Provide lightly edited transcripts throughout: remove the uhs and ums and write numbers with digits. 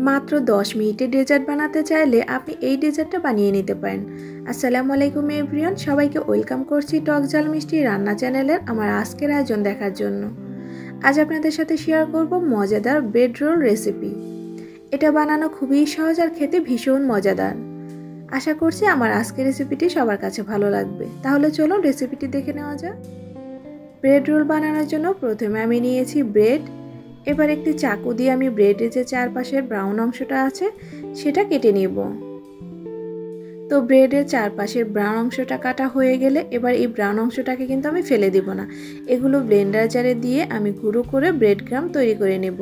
মাত্র 10 মিনিটে ডেজার্ট বানাতে চাইলে আপনি এই ডেজার্টটা বানিয়ে নিতে পারেন। আসসালামু আলাইকুম এভরিওয়ান, সবাইকে ওয়েলকাম করছি টক ঝাল মিষ্টি রান্না চ্যানেলের আমার আজকের আয়োজন দেখার জন্য। আজ আপনাদের সাথে শেয়ার করব মজাদার ব্রেড রোল রেসিপি। এটা বানানো খুবই সহজ আর খেতে ভীষণ মজাদার। আশা করছি আমার আজকের রেসিপিটি সবার কাছে ভালো লাগবে। তাহলে চলো রেসিপিটি দেখে নেওয়া যাক। ব্রেড রোল বানানোর জন্য প্রথমে আমি নিয়েছি ব্রেড। এবার একটি চাকু দিয়ে আমি ব্রেডের যে চারপাশের ব্রাউন অংশটা আছে সেটা কেটে নেব। তো ব্রেডের চারপাশের ব্রাউন অংশটা কাটা হয়ে গেলে এবার এই ব্রাউন অংশটাকে কিন্তু আমি ফেলে দেব না, এগুলো ব্লেন্ডার জারে দিয়ে আমি গুঁড়ো করে ব্রেড ক্রাম্ব তৈরি করে নেব।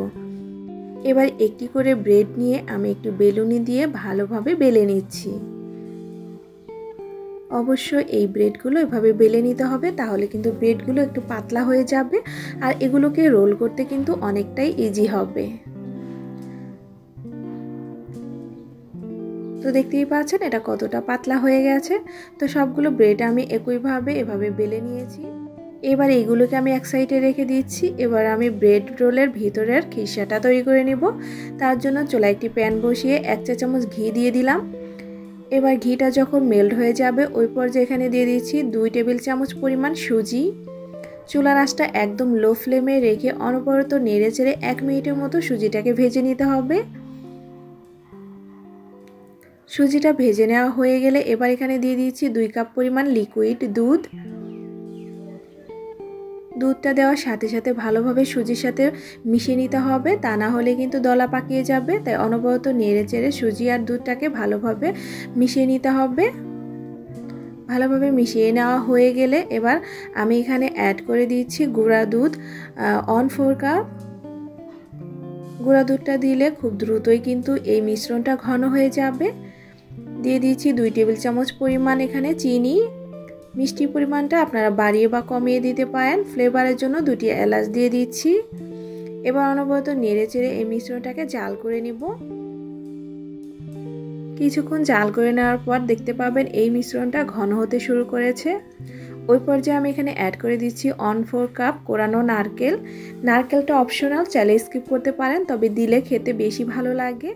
এবার একটি করে ব্রেড নিয়ে আমি একটু বেলুনি দিয়ে ভালোভাবে বেলে নিচ্ছি। অবশ্যই এই ব্রেডগুলো এভাবে বেলে নিতে হবে, তাহলে কিন্তু ব্রেডগুলো একটু পাতলা হয়ে যাবে আর এগুলোকে রোল করতে কিন্তু অনেকটাই ইজি হবে। তো দেখতেই পাচ্ছেন এটা কতটা পাতলা হয়ে গেছে। তো সবগুলো ব্রেড আমি একইভাবে এভাবে বেলে নিয়েছি। এবার এইগুলোকে আমি এক সাইডে রেখে দিচ্ছি। এবার আমি ব্রেড রোলের ভিতরের খিসাটা তৈরি করে নিব। তার জন্য চুলায় একটি প্যান বসিয়ে 1 চা চামচ ঘি দিয়ে দিলাম। এবার ঘিটা যখন মেল্ট হয়ে যাবে ওই পর্যায়ে এখানে দিয়ে দিচ্ছি 2 টেবিল চামচ পরিমাণ সুজি। চুলার আঁচটা একদম লো ফ্লেমে রেখে অনবরত নেড়ে চেড়ে 1 মিনিটের মতো সুজিটাকে ভেজে নিতে হবে। সুজিটা ভেজে নেওয়া হয়ে গেলে এবার এখানে দিয়ে দিচ্ছি 2 কাপ পরিমাণ লিকুইড দুধ। দুধটা দেওয়ার সাথে সাথে ভালোভাবে সুজির সাথে মিশিয়ে নিতে হবে, তা না হলে কিন্তু দলা পাকিয়ে যাবে। তাই অনবরত নেড়ে চেড়ে সুজি আর দুধটাকে ভালোভাবে মিশিয়ে নিতে হবে। ভালোভাবে মিশিয়ে নেওয়া হয়ে গেলে এবার আমি এখানে অ্যাড করে দিচ্ছি গুঁড়া দুধ 1/4 কাপ। গুঁড়া দুধটা দিলে খুব দ্রুতই কিন্তু এই মিশ্রণটা ঘন হয়ে যাবে। দিয়ে দিচ্ছি 2 টেবিল চামচ পরিমাণ এখানে চিনি। মিষ্টির পরিমাণটা আপনারা বাড়িয়ে বা কমিয়ে দিতে পারেন। ফ্লেভারের জন্য 2টি এলাচ দিয়ে দিচ্ছি। এবার অনবরত নেড়ে চেড়ে এই মিশ্রণটাকে জাল করে নিব। কিছুক্ষণ জাল করে নেওয়ার পর দেখতে পাবেন এই মিশ্রণটা ঘন হতে শুরু করেছে। ওই পর্যায়ে আমি এখানে অ্যাড করে দিচ্ছি 1/4 কাপ কোরানো নারকেল। নারকেলটা অপশনাল, চাইলে স্কিপ করতে পারেন, তবে দিলে খেতে বেশি ভালো লাগে।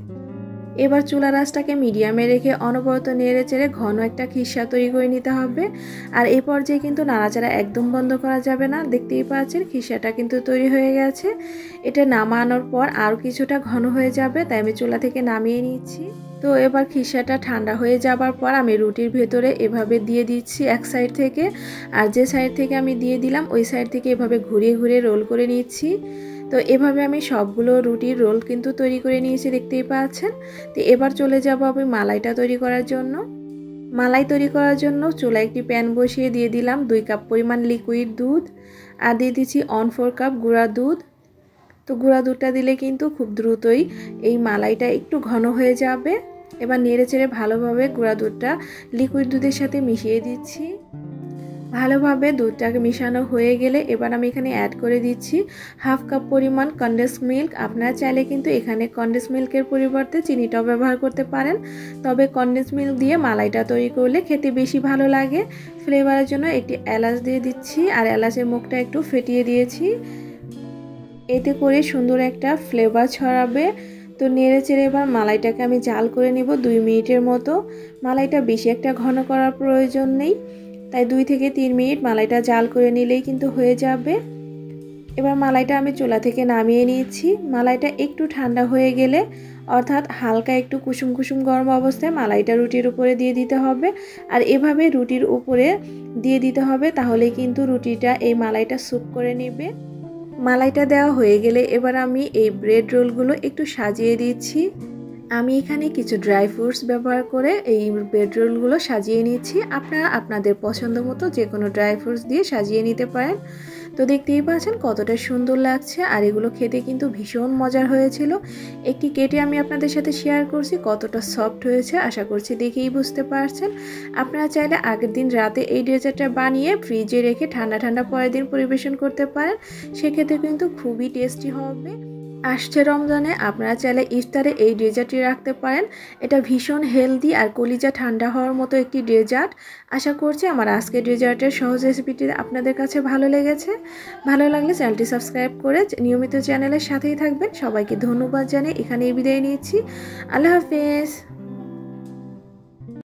এবার চুলার আঁচটাকে মিডিয়ামে রেখে অনবরত নেড়ে চেড়ে ঘন একটা খিসা তৈরি করে নিতে হবে। আর এই পর্যায়ে কিন্তু নাড়াচাড়া একদম বন্ধ করা যাবে না। দেখতেই পাচ্ছেন খিসাটা কিন্তু তৈরি হয়ে গেছে। এটা নামানোর পর আরও কিছুটা ঘন হয়ে যাবে, তাই আমি চুলা থেকে নামিয়ে নিচ্ছি। তো এবার খিসাটা ঠান্ডা হয়ে যাবার পর আমি রুটির ভেতরে এভাবে দিয়ে দিচ্ছি এক সাইড থেকে, আর যে সাইড থেকে আমি দিয়ে দিলাম ওই সাইড থেকে এভাবে ঘুরিয়ে ঘুরিয়ে রোল করে নিচ্ছি। তো এভাবে আমি সবগুলো রুটির রোল কিন্তু তৈরি করে নিয়েছি, দেখতেই পাচ্ছেন। তো এবার চলে যাব আমি মালাইটা তৈরি করার জন্য। মালাই তৈরি করার জন্য চুলায় একটি প্যান বসিয়ে দিয়ে দিলাম 2 কাপ পরিমাণ লিকুইড দুধ আর দিয়ে দিচ্ছি 1/4 কাপ গুঁড়া দুধ। তো গুঁড়া দুধটা দিলে কিন্তু খুব দ্রুতই এই মালাইটা একটু ঘন হয়ে যাবে। এবার নেড়ে চেড়ে ভালোভাবে গুঁড়া দুধটা লিকুইড দুধের সাথে মিশিয়ে দিচ্ছি। ভালোভাবে দুধটাকে মিশানো হয়ে গেলে এবার আমি এখানে অ্যাড করে দিচ্ছি 1/2 কাপ পরিমাণ কনডেন্স মিল্ক। আপনারা চাইলে কিন্তু এখানে কনডেন্স মিল্কের পরিবর্তে চিনিটাও ব্যবহার করতে পারেন, তবে কনডেন্স মিল্ক দিয়ে মালাইটা তৈরি করলে খেতে বেশি ভালো লাগে। ফ্লেভারের জন্য একটি এলাচ দিয়ে দিচ্ছি আর এলাচের মুখটা একটু ফেটিয়ে দিয়েছি, এতে করে সুন্দর একটা ফ্লেভার ছড়াবে। তো নেড়ে চেড়ে এবার মালাইটাকে আমি জাল করে নিব 2 মিনিটের মতো। মালাইটা বেশি একটা ঘন করার প্রয়োজন নেই, তাই 2 থেকে 3 মিনিট মালাইটা জাল করে নিলেই কিন্তু হয়ে যাবে। এবার মালাইটা আমি চুলা থেকে নামিয়ে নিয়েছি। মালাইটা একটু ঠান্ডা হয়ে গেলে, অর্থাৎ হালকা একটু কুসুম কুসুম গরম অবস্থায় মালাইটা রুটির উপরে দিয়ে দিতে হবে। আর এভাবে রুটির উপরে দিয়ে দিতে হবে, তাহলে কিন্তু রুটিটা এই মালাইটা স্যুপ করে নেবে। মালাইটা দেওয়া হয়ে গেলে এবার আমি এই ব্রেড রোলগুলো একটু সাজিয়ে দিচ্ছি। আমি এখানে কিছু ড্রাই ফ্রুটস ব্যবহার করে এই ব্রেড রোলগুলো সাজিয়ে নিচ্ছি। আপনারা আপনাদের পছন্দ মতো যে কোনো ড্রাই ফ্রুটস দিয়ে সাজিয়ে নিতে পারেন। তো দেখতেই পাচ্ছেন কতটা সুন্দর লাগছে, আর এগুলো খেতে কিন্তু ভীষণ মজার হয়েছিল। একটি কেটে আমি আপনাদের সাথে শেয়ার করছি, কতটা সফট হয়েছে আশা করছি দেখেই বুঝতে পারছেন। আপনারা চাইলে আগের দিন রাতে এই ডেজার্টটা বানিয়ে ফ্রিজে রেখে ঠান্ডা ঠান্ডা পরের দিন পরিবেশন করতে পারেন, সেক্ষেত্রে কিন্তু খুবই টেস্টি হবে। আসছে রমজানে আপনারা চাইলে ইফতারে এই ডেজার্টটি রাখতে পারেন। এটা ভীষণ হেলদি আর কলিজা ঠান্ডা হওয়ার মতো একটি ডেজার্ট। আশা করছি আমার আজকের ডেজার্টের সহজ রেসিপিটি আপনাদের কাছে ভালো লেগেছে। ভালো লাগলে চ্যানেলটি সাবস্ক্রাইব করে নিয়মিত চ্যানেলের সাথেই থাকবেন। সবাইকে ধন্যবাদ জানিয়ে এখানেই বিদায় নিচ্ছি। আল্লাহ হাফেজ।